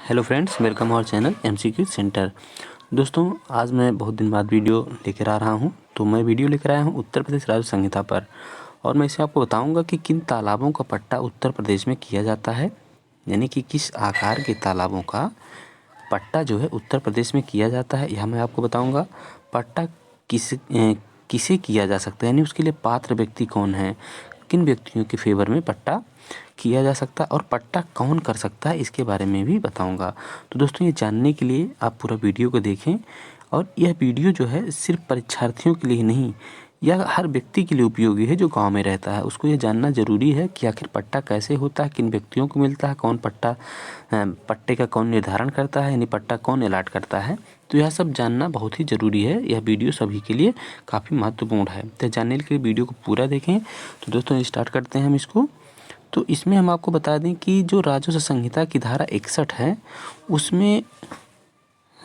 Hello friends, welcome our channel MCQ centre. दोस्तों, आज मैं बहुत दिन बाद वीडियो लेकर आ रहा हूं। तो मैं वीडियो लेकर आया हूं उत्तर प्रदेश राज्य संहिता पर, और मैं इसे आपको बताऊंगा कि किन तालाबों का पट्टा उत्तर प्रदेश में किया जाता है, यानी कि किस आकार के तालाबों का पट्टा जो है उत्तर प्रदेश में किया जाता है, यह मैं आपको बताऊँगा। पट्टा किसे किया जा सकता है, यानी उसके लिए पात्र व्यक्ति कौन है, किन व्यक्तियों के फेवर में पट्टा किया जा सकता है और पट्टा कौन कर सकता है, इसके बारे में भी बताऊंगा। तो दोस्तों, ये जानने के लिए आप पूरा वीडियो को देखें, और यह वीडियो जो है सिर्फ परीक्षार्थियों के लिए ही नहीं, यह हर व्यक्ति के लिए उपयोगी है जो गांव में रहता है। उसको ये जानना ज़रूरी है कि आखिर पट्टा कैसे होता है, किन व्यक्तियों को मिलता है, कौन पट्टे का कौन निर्धारण करता है, यानी पट्टा कौन अलाट करता है। तो यह सब जानना बहुत ही ज़रूरी है। यह वीडियो सभी के लिए काफ़ी महत्वपूर्ण है। तो जानने के लिए वीडियो को पूरा देखें। तो दोस्तों, स्टार्ट करते हैं हम इसको। तो इसमें हम आपको बता दें कि जो राजस्व संहिता की धारा 61 है, उसमें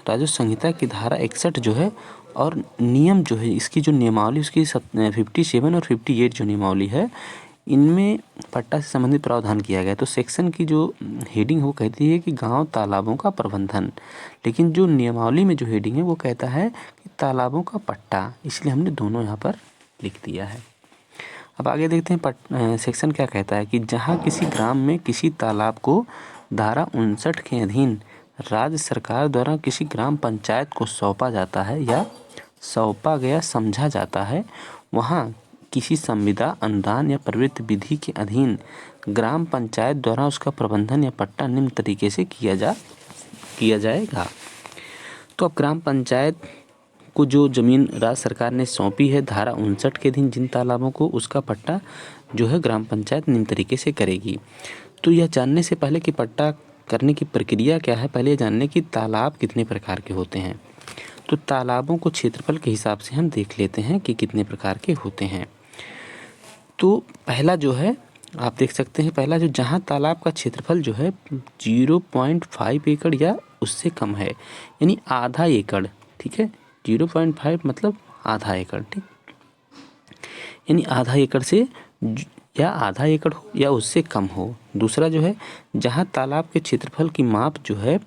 राजस्व संहिता की धारा 61 जो है और नियम जो है, इसकी जो नियमावली उसकी 57 और 58 जो नियमावली है, इनमें पट्टा से संबंधित प्रावधान किया गया है। तो सेक्शन की जो हेडिंग वो कहती है कि गांव तालाबों का प्रबंधन, लेकिन जो नियमावली में जो हेडिंग है वो कहता है कि तालाबों का पट्टा, इसलिए हमने दोनों यहाँ पर लिख दिया है। अब आगे देखते हैं सेक्शन क्या कहता है कि जहाँ किसी ग्राम में किसी तालाब को धारा 59 के अधीन राज्य सरकार द्वारा किसी ग्राम पंचायत को सौंपा जाता है या सौंपा गया समझा जाता है, वहाँ किसी संविदा, अनुदान या प्रवृत्ति विधि के अधीन ग्राम पंचायत द्वारा उसका प्रबंधन या पट्टा निम्न तरीके से किया जाएगा। तो अब ग्राम पंचायत को जो ज़मीन राज्य सरकार ने सौंपी है धारा 59 के अधीन जिन तालाबों को, उसका पट्टा जो है ग्राम पंचायत निम्न तरीके से करेगी। तो यह जानने से पहले कि पट्टा करने की प्रक्रिया क्या है, पहले जानने कि तालाब कितने प्रकार के होते हैं। तो तालाबों को क्षेत्रफल के हिसाब से हम देख लेते हैं कि कितने प्रकार के होते हैं। तो पहला जो है, आप देख सकते हैं, पहला जो जहाँ तालाब का क्षेत्रफल जो है 0.5 एकड़ या उससे कम है, यानी आधा एकड़, ठीक है। 0.5 मतलब आधा एकड़, ठीक, यानी आधा एकड़ से या आधा एकड़ हो या उससे कम हो। दूसरा जो है, जहाँ तालाब के क्षेत्रफल की माप जो है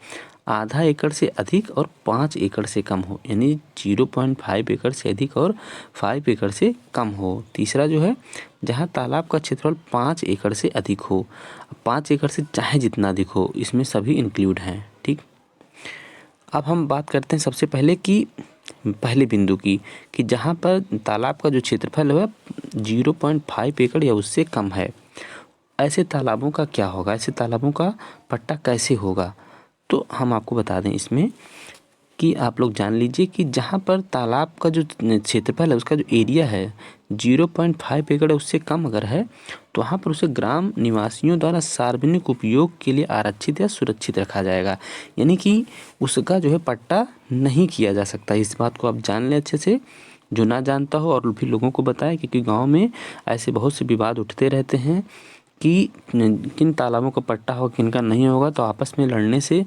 आधा एकड़ से अधिक और 5 एकड़ से कम हो, यानी 0.5 एकड़ से अधिक और 5 एकड़ से कम हो। तीसरा जो है, जहाँ तालाब का क्षेत्रफल 5 एकड़ से अधिक हो। 5 एकड़ से चाहे जितना अधिक हो, इसमें सभी इंक्लूड हैं, ठीक। अब हम बात करते हैं सबसे पहले कि पहले बिंदु की, कि जहाँ पर तालाब का जो क्षेत्रफल है 0.5 एकड़ या उससे कम है, ऐसे तालाबों का क्या होगा, ऐसे तालाबों का पट्टा कैसे होगा। तो हम आपको बता दें इसमें कि आप लोग जान लीजिए कि जहाँ पर तालाब का जो क्षेत्रफल है, उसका जो एरिया है 0.5 एकड़ उससे कम अगर है, तो वहाँ पर उसे ग्राम निवासियों द्वारा सार्वजनिक उपयोग के लिए आरक्षित या सुरक्षित रखा जाएगा, यानी कि उसका जो है पट्टा नहीं किया जा सकता। इस बात को आप जान लें अच्छे से, जो ना जानता हो और भी लोगों को बताएं, क्योंकि गाँव में ऐसे बहुत से विवाद उठते रहते हैं कि किन तालाबों का पट्टा हो, किन का नहीं होगा। तो आपस में लड़ने से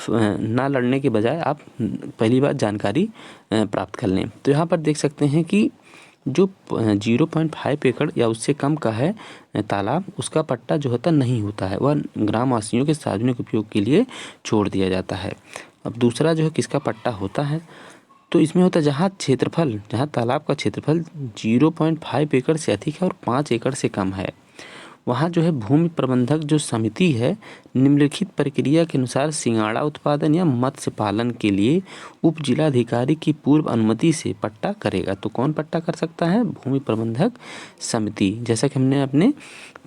ना लड़ने के बजाय आप पहली बार जानकारी प्राप्त कर लें। तो यहाँ पर देख सकते हैं कि जो 0.5 एकड़ या उससे कम का है तालाब, उसका पट्टा जो होता नहीं होता है, वह ग्रामवासियों के सार्वजनिक उपयोग के लिए छोड़ दिया जाता है। अब दूसरा जो है, किसका पट्टा होता है, तो इसमें होता है जहाँ तालाब का क्षेत्रफल 0.5 एकड़ से अधिक है और 5 एकड़ से कम है, वहाँ जो है भूमि प्रबंधक जो समिति है निम्नलिखित प्रक्रिया के अनुसार सिंगाड़ा उत्पादन या मत्स्य पालन के लिए उप जिलाधिकारी की पूर्व अनुमति से पट्टा करेगा। तो कौन पट्टा कर सकता है, भूमि प्रबंधक समिति। जैसा कि हमने अपने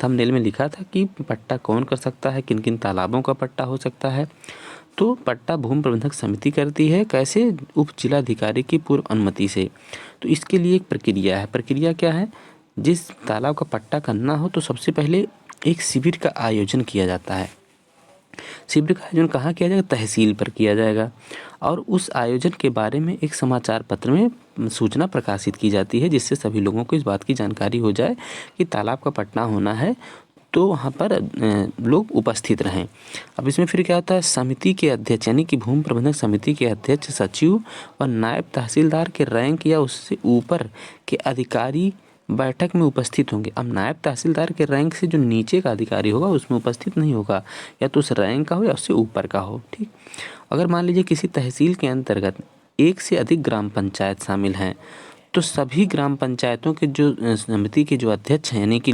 थंबनेल में लिखा था कि पट्टा कौन कर सकता है, किन किन तालाबों का पट्टा हो सकता है। तो पट्टा भूमि प्रबंधक समिति करती है, कैसे, उप जिलाधिकारी की पूर्व अनुमति से। तो इसके लिए एक प्रक्रिया है। प्रक्रिया क्या है, जिस तालाब का पट्टा करना हो तो सबसे पहले एक शिविर का आयोजन किया जाता है। शिविर का आयोजन कहाँ किया जाएगा, तहसील पर किया जाएगा, और उस आयोजन के बारे में एक समाचार पत्र में सूचना प्रकाशित की जाती है, जिससे सभी लोगों को इस बात की जानकारी हो जाए कि तालाब का पट्टा होना है, तो वहाँ पर लोग उपस्थित रहें। अब इसमें फिर क्या होता है, समिति के अध्यक्ष यानी कि भूमि प्रबंधक समिति के अध्यक्ष, सचिव और नायब तहसीलदार के रैंक या उससे ऊपर के अधिकारी बैठक में उपस्थित होंगे। अब नायब तहसीलदार के रैंक से जो नीचे का अधिकारी होगा उसमें उपस्थित नहीं होगा, या तो उस रैंक का हो या उससे ऊपर का हो। ठीक, अगर मान लीजिए किसी तहसील के अंतर्गत एक से अधिक ग्राम पंचायत शामिल हैं, तो सभी ग्राम पंचायतों के जो समिति के जो अध्यक्ष हैं, यानी कि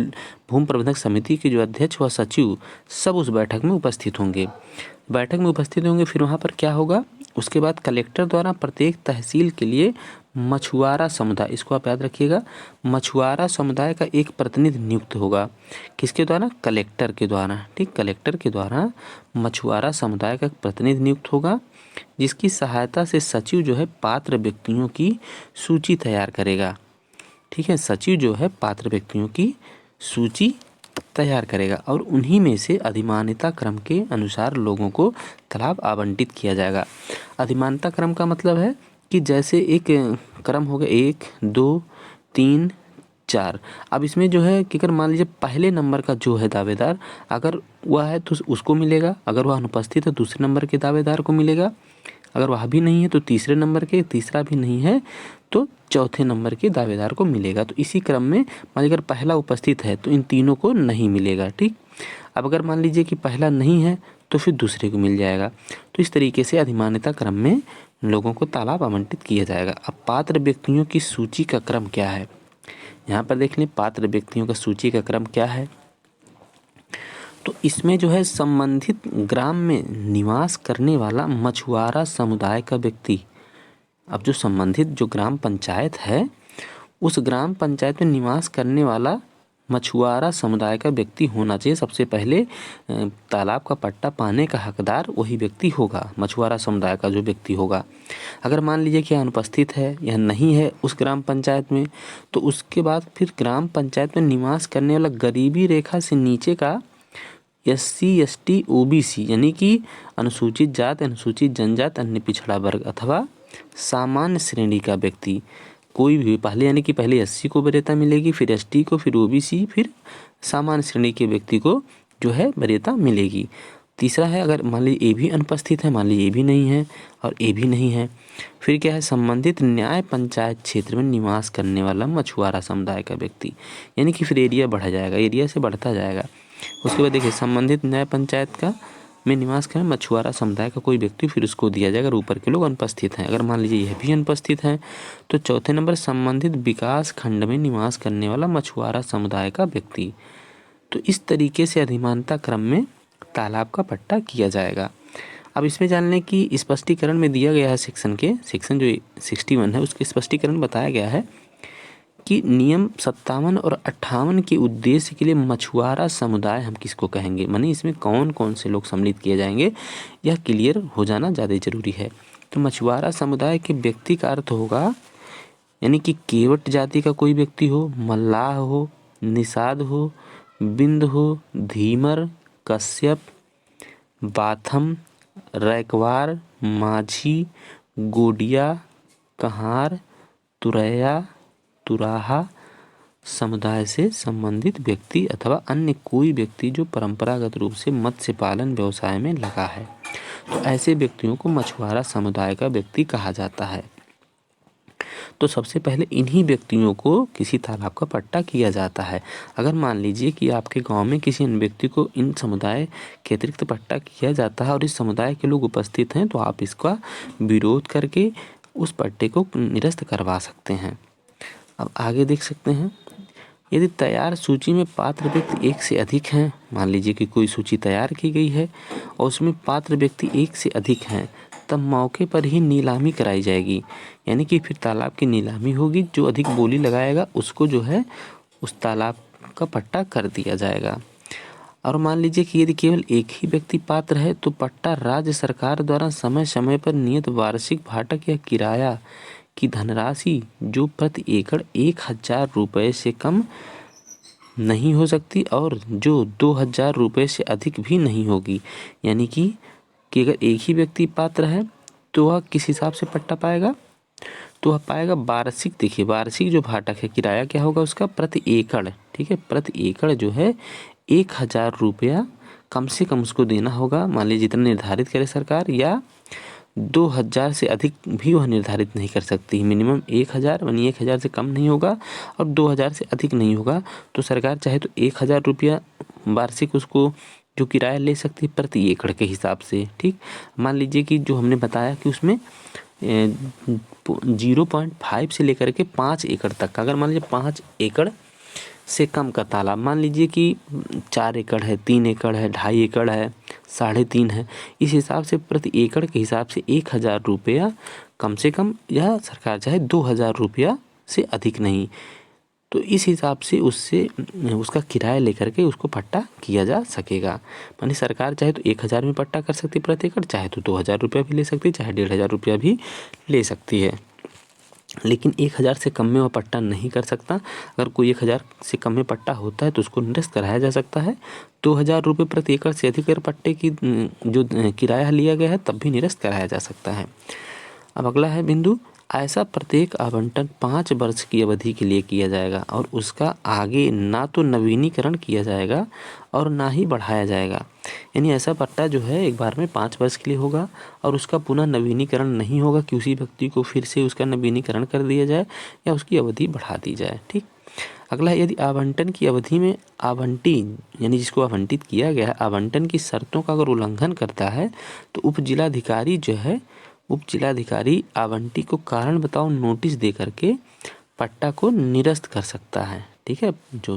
भूमि प्रबंधक समिति के जो अध्यक्ष व सचिव, सब उस बैठक में उपस्थित होंगे। बैठक में उपस्थित होंगे, फिर वहाँ पर क्या होगा, उसके बाद कलेक्टर द्वारा प्रत्येक तहसील के लिए मछुआरा समुदाय, इसको आप याद रखिएगा, मछुआरा समुदाय का एक प्रतिनिधि नियुक्त होगा। किसके द्वारा? कलेक्टर के द्वारा। ठीक, कलेक्टर के द्वारा मछुआरा समुदाय का प्रतिनिधि नियुक्त होगा, जिसकी सहायता से सचिव जो है पात्र व्यक्तियों की सूची तैयार करेगा। ठीक है, सचिव जो है पात्र व्यक्तियों की सूची तैयार करेगा और उन्हीं में से अधिमान्यता क्रम के अनुसार लोगों को तालाब आवंटित किया जाएगा। अधिमान्यता क्रम का मतलब है कि जैसे एक क्रम हो गया 1, 2, 3, 4। अब इसमें जो है कि अगर मान लीजिए पहले नंबर का जो है दावेदार अगर वह है तो उसको मिलेगा, अगर वह अनुपस्थित है दूसरे नंबर के दावेदार को मिलेगा, अगर वह भी नहीं है तो तीसरे नंबर के, तीसरा भी नहीं है तो चौथे नंबर के दावेदार को मिलेगा। तो इसी क्रम में मान लीजिए अगर पहला उपस्थित है तो इन तीनों को नहीं मिलेगा। ठीक, अब अगर मान लीजिए कि पहला नहीं है तो फिर दूसरे को मिल जाएगा। तो इस तरीके से अधिमान्यता क्रम में लोगों को तालाब आवंटित किया जाएगा। अब पात्र व्यक्तियों की सूची का क्रम क्या है, यहाँ पर देख लें पात्र व्यक्तियों का सूची का क्रम क्या है। तो इसमें जो है संबंधित ग्राम में निवास करने वाला मछुआरा समुदाय का व्यक्ति, अब जो संबंधित जो ग्राम पंचायत है उस ग्राम पंचायत में निवास करने वाला मछुआरा समुदाय का व्यक्ति होना चाहिए। सबसे पहले तालाब का पट्टा पाने का हकदार वही व्यक्ति होगा, मछुआरा समुदाय का जो व्यक्ति होगा। अगर मान लीजिए कि अनुपस्थित है या नहीं है उस ग्राम पंचायत में, तो उसके बाद फिर ग्राम पंचायत में निवास करने वाला गरीबी रेखा से नीचे का SC, ST, OBC यानी कि अनुसूचित जात, अनुसूचित जनजात, अन्य पिछड़ा वर्ग अथवा सामान्य श्रेणी का व्यक्ति, कोई भी पहले यानी कि पहले SC को वरीयता मिलेगी, फिर ST को, फिर OBC, फिर सामान्य श्रेणी के व्यक्ति को जो है वरीयता मिलेगी। तीसरा है अगर मान लीजिए A भी अनुपस्थित है, मान लीजिए A भी नहीं है और A भी नहीं है, फिर क्या है संबंधित न्याय पंचायत क्षेत्र में निवास करने वाला मछुआरा समुदाय का व्यक्ति, यानी कि फिर एरिया बढ़ा जाएगा, एरिया से बढ़ता जाएगा। उसके बाद देखिए संबंधित न्याय पंचायत का में निवास करें मछुआरा समुदाय का कोई व्यक्ति, फिर उसको दिया जाएगा। अगर ऊपर के लोग अनुपस्थित हैं, अगर मान लीजिए यह भी अनुपस्थित हैं तो चौथे नंबर संबंधित विकास खंड में निवास करने वाला मछुआरा समुदाय का व्यक्ति। तो इस तरीके से अधिमानता क्रम में तालाब का पट्टा किया जाएगा। अब इसमें जान लें कि स्पष्टीकरण में दिया गया है सेक्शन जो 61 है उसके स्पष्टीकरण बताया गया है कि नियम 57 और 58 के उद्देश्य के लिए मछुआरा समुदाय हम किसको कहेंगे, माने इसमें कौन कौन से लोग सम्मिलित किए जाएंगे, यह क्लियर हो जाना ज़्यादा ज़रूरी है। तो मछुआरा समुदाय के व्यक्ति का अर्थ होगा यानी कि केवट जाति का कोई व्यक्ति हो, मल्लाह हो, निषाद हो, बिंद हो, धीमर, कश्यप, बाथम, रैकवार, माझी, गोडिया, कहार, तुरैया, तुराहा समुदाय से संबंधित व्यक्ति अथवा अन्य कोई व्यक्ति जो परंपरागत रूप से मत्स्य पालन व्यवसाय में लगा है, तो ऐसे व्यक्तियों को मछुआरा समुदाय का व्यक्ति कहा जाता है। तो सबसे पहले इन्हीं व्यक्तियों को किसी तालाब का पट्टा किया जाता है। अगर मान लीजिए कि आपके गांव में किसी अन्य व्यक्ति को इन समुदाय के अतिरिक्त पट्टा किया जाता है और इस समुदाय के लोग उपस्थित हैं, तो आप इसका विरोध करके उस पट्टे को निरस्त करवा सकते हैं। अब आगे देख सकते हैं, यदि तैयार सूची में पात्र व्यक्ति एक से अधिक हैं, मान लीजिए कि कोई सूची तैयार की गई है और उसमें पात्र व्यक्ति एक से अधिक हैं, तब मौके पर ही नीलामी कराई जाएगी, यानी कि फिर तालाब की नीलामी होगी। जो अधिक बोली लगाएगा उसको जो है उस तालाब का पट्टा कर दिया जाएगा। और मान लीजिए कि यदि केवल एक ही व्यक्ति पात्र है तो पट्टा राज्य सरकार द्वारा समय समय पर नियत वार्षिक भाटक या किराया की धनराशि जो प्रति एकड़ 1000 रुपये से कम नहीं हो सकती और जो 2000 रुपये से अधिक भी नहीं होगी, यानी कि अगर एक ही व्यक्ति पात्र है तो वह किस हिसाब से पट्टा पाएगा, तो वह पाएगा वार्षिक। देखिए वार्षिक जो भाटक है किराया क्या होगा उसका प्रति एकड़, ठीक है, प्रति एकड़ जो है 1000 रुपया कम से कम उसको देना होगा, मान लीजिए जितना निर्धारित करे सरकार, या 2000 से अधिक भी वह निर्धारित नहीं कर सकती। मिनिमम 1000 यानी 1000 से कम नहीं होगा और 2000 से अधिक नहीं होगा। तो सरकार चाहे तो 1000 रुपया वार्षिक उसको जो किराया ले सकती है प्रति एकड़ के हिसाब से। ठीक, मान लीजिए कि जो हमने बताया कि उसमें 0.5 से लेकर के 5 एकड़ तक का, अगर मान लीजिए 5 एकड़ से कम का तालाब, मान लीजिए कि 4 एकड़ है, 3 एकड़ है, 2.5 एकड़ है, 3.5 है, इस हिसाब से प्रति एकड़ के हिसाब से 1000 रुपया कम से कम, या सरकार चाहे 2000 रुपया से अधिक नहीं। तो इस हिसाब से उससे उसका किराया लेकर के उसको पट्टा किया जा सकेगा। मानी सरकार चाहे तो 1000 में पट्टा कर सकती है प्रति एकड़, चाहे तो 2000 रुपया भी ले सकती है, चाहे 1500 रुपया भी ले सकती है। लेकिन 1000 से कम में वह पट्टा नहीं कर सकता। अगर कोई 1000 से कम में पट्टा होता है तो उसको निरस्त कराया जा सकता है। 2000 रुपये प्रति एकड़ से अधिक अगर पट्टे की जो किराया लिया गया है तब भी निरस्त कराया जा सकता है। अब अगला है बिंदु, ऐसा प्रत्येक आवंटन 5 वर्ष की अवधि के लिए किया जाएगा और उसका आगे ना तो नवीनीकरण किया जाएगा और ना ही बढ़ाया जाएगा। यानी ऐसा पट्टा जो है एक बार में 5 वर्ष के लिए होगा और उसका पुनः नवीनीकरण नहीं होगा कि उसी व्यक्ति को फिर से उसका नवीनीकरण कर दिया जाए या उसकी अवधि बढ़ा दी जाए। ठीक, अगला, यदि आवंटन की अवधि में आवंटी यानी जिसको आवंटित किया गया है आवंटन की शर्तों का अगर उल्लंघन करता है तो उप जिलाधिकारी आवंटी को कारण बताओ नोटिस दे करके पट्टा को निरस्त कर सकता है। ठीक है, जो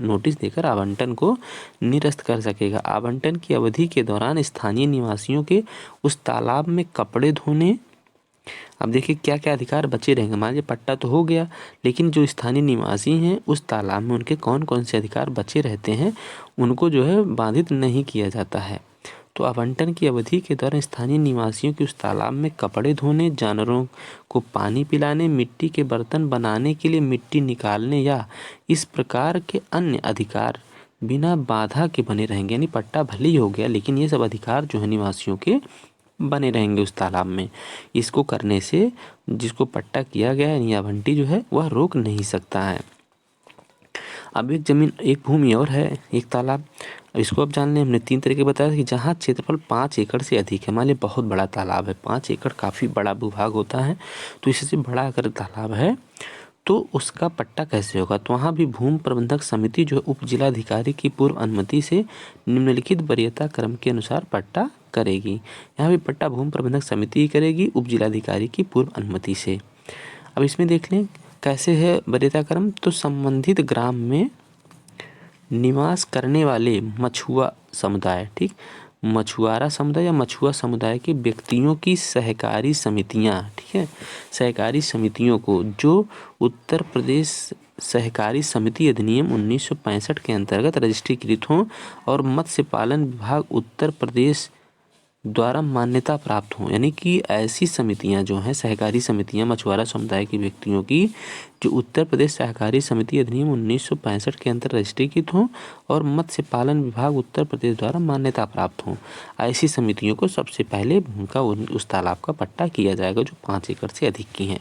नोटिस देकर आवंटन को निरस्त कर सकेगा। आवंटन की अवधि के दौरान स्थानीय निवासियों के उस तालाब में कपड़े धोने, अब देखिए क्या क्या अधिकार बचे रहेंगे। मान लीजिए पट्टा तो हो गया, लेकिन जो स्थानीय निवासी हैं उस तालाब में उनके कौन कौन से अधिकार बचे रहते हैं, उनको जो है बाधित नहीं किया जाता है। तो आवंटन की अवधि के दौरान स्थानीय निवासियों के उस तालाब में कपड़े धोने, जानवरों को पानी पिलाने, मिट्टी के बर्तन बनाने के लिए मिट्टी निकालने या इस प्रकार के अन्य अधिकार बिना बाधा के बने रहेंगे। यानी पट्टा भले ही हो गया लेकिन ये सब अधिकार जो है निवासियों के बने रहेंगे उस तालाब में। इसको करने से जिसको पट्टा किया गया है यानी आवंटी जो है वह रोक नहीं सकता है। अब एक भूमि और है, एक तालाब। इसको अब जान लें, हमने 3 तरीके बताया कि जहाँ क्षेत्रफल 5 एकड़ से अधिक है। मान लीजिए बहुत बड़ा तालाब है, 5 एकड़ काफ़ी बड़ा भूभाग होता है, तो इससे बड़ा अगर तालाब है तो उसका पट्टा कैसे होगा। तो वहाँ भी भूमि प्रबंधक समिति जो है उप जिलाधिकारी की पूर्व अनुमति से निम्नलिखित वरीयता क्रम के अनुसार पट्टा करेगी। यहाँ भी पट्टा भूमि प्रबंधक समिति ही करेगी उप जिलाधिकारी की पूर्व अनुमति से। अब इसमें देख लें कैसे है वरीयता क्रम। तो संबंधित ग्राम में निवास करने वाले मछुआ समुदाय, ठीक, मछुआरा समुदाय या मछुआ समुदाय के व्यक्तियों की सहकारी समितियां, ठीक है, सहकारी समितियों को जो उत्तर प्रदेश सहकारी समिति अधिनियम 1965 के अंतर्गत रजिस्ट्रीकृत हों और मत्स्य पालन विभाग उत्तर प्रदेश द्वारा मान्यता प्राप्त हों। यानी कि ऐसी समितियां जो हैं सहकारी समितियां मछुआरा समुदाय के व्यक्तियों की जो उत्तर प्रदेश सहकारी समिति अधिनियम 1965 के अंतर्गत रजिस्ट्रीकृत हों और मत्स्य पालन विभाग उत्तर प्रदेश द्वारा मान्यता प्राप्त हों, ऐसी समितियों को सबसे पहले उनका उस तालाब का पट्टा किया जाएगा जो 5 एकड़ से अधिक की हैं।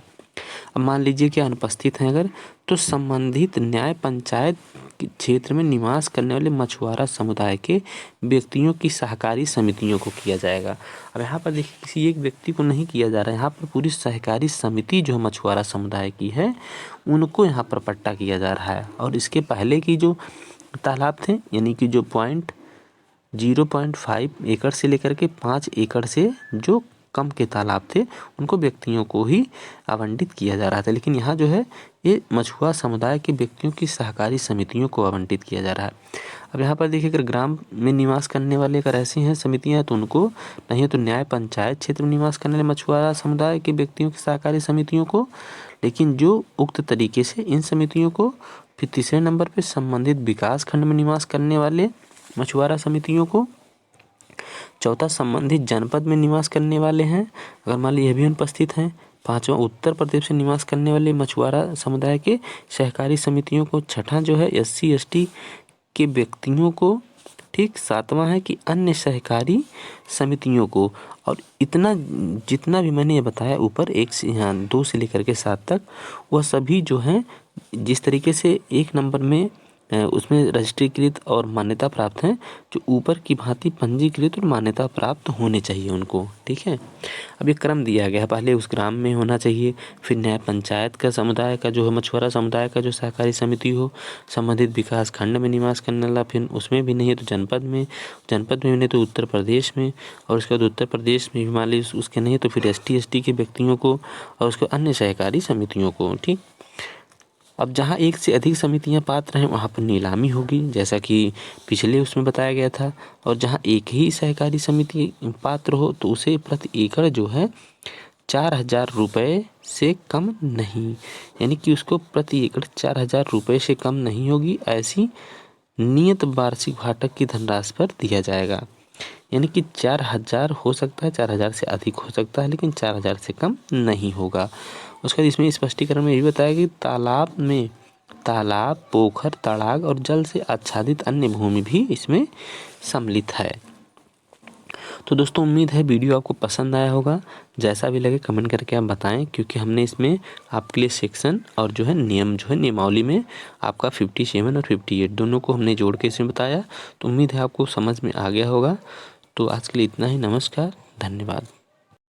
अब मान लीजिए कि अनुपस्थित हैं अगर, तो संबंधित न्याय पंचायत क्षेत्र में निवास करने वाले मछुआरा समुदाय के व्यक्तियों की सहकारी समितियों को किया जाएगा। अब यहाँ पर देखिए किसी एक व्यक्ति को नहीं किया जा रहा है, यहाँ पर पूरी सहकारी समिति जो मछुआरा समुदाय की है उनको यहाँ पर पट्टा किया जा रहा है। और इसके पहले की जो तालाब थे यानी कि जो 0.5 एकड़ से लेकर के 5 एकड़ से जो कम के तालाब थे उनको व्यक्तियों को ही आवंटित किया जा रहा था, लेकिन यहाँ जो है ये मछुआ समुदाय के व्यक्तियों की सहकारी समितियों को आवंटित किया जा रहा है। अब यहाँ पर देखिए अगर ग्राम में निवास करने वाले अगर ऐसी हैं समितियाँ तो उनको, नहीं तो न्याय पंचायत क्षेत्र में निवास करने वाले मछुआरा समुदाय के व्यक्तियों की सहकारी समितियों को, लेकिन जो उक्त तरीके से इन समितियों को, फिर तीसरे नंबर पर संबंधित विकास खंड में निवास करने वाले मछुआरा समितियों को, चौथा संबंधित जनपद में निवास करने वाले हैं अगर मान लीजिए यह भी अनुपस्थित हैं, पांचवा उत्तर प्रदेश से निवास करने वाले मछुआरा समुदाय के सहकारी समितियों को, छठा जो है SC ST के व्यक्तियों को, ठीक, सातवां है कि अन्य सहकारी समितियों को। और इतना जितना भी मैंने ये बताया ऊपर 1 से 2 से लेकर के 7 तक, वह सभी जो हैं जिस तरीके से 1 नंबर में उसमें रजिस्ट्रीकृत और मान्यता प्राप्त हैं, जो ऊपर की भांति पंजीकृत और मान्यता प्राप्त होने चाहिए उनको। ठीक है, अब ये क्रम दिया गया है, पहले उस ग्राम में होना चाहिए, फिर न्याय पंचायत का समुदाय का जो है मछुआरा समुदाय का जो सहकारी समिति हो, संबंधित विकास खंड में निवास करने वाला, फिर उसमें भी नहीं है तो जनपद में भी नहीं तो उत्तर प्रदेश में, और उसके बाद उत्तर प्रदेश में भी मान लीजिए उसके नहीं तो फिर ST के व्यक्तियों को, और उसके अन्य सहकारी समितियों को। ठीक, अब जहाँ एक से अधिक समितियाँ पात्र हैं वहाँ पर नीलामी होगी, जैसा कि पिछले उसमें बताया गया था। और जहाँ एक ही सहकारी समिति पात्र हो तो उसे प्रति एकड़ जो है 4,000 रुपये से कम नहीं, यानी कि उसको प्रति एकड़ 4,000 रुपये से कम नहीं होगी, ऐसी नियत वार्षिक भाटक की धनराशि पर दिया जाएगा। यानी कि 4,000 हो सकता है, 4,000 से अधिक हो सकता है, लेकिन 4,000 से कम नहीं होगा। उसके बाद इसमें स्पष्टीकरण में ये भी बताया कि तालाब, पोखर, तड़ाग और जल से आच्छादित अन्य भूमि भी इसमें सम्मिलित है। तो दोस्तों उम्मीद है वीडियो आपको पसंद आया होगा, जैसा भी लगे कमेंट करके आप बताएं, क्योंकि हमने इसमें आपके लिए सेक्शन और जो है नियम जो है नियमावली में आपका 57 और 58 दोनों को हमने जोड़ के इसमें बताया। तो उम्मीद है आपको समझ में आ गया होगा। तो आज के लिए इतना ही, नमस्कार, धन्यवाद।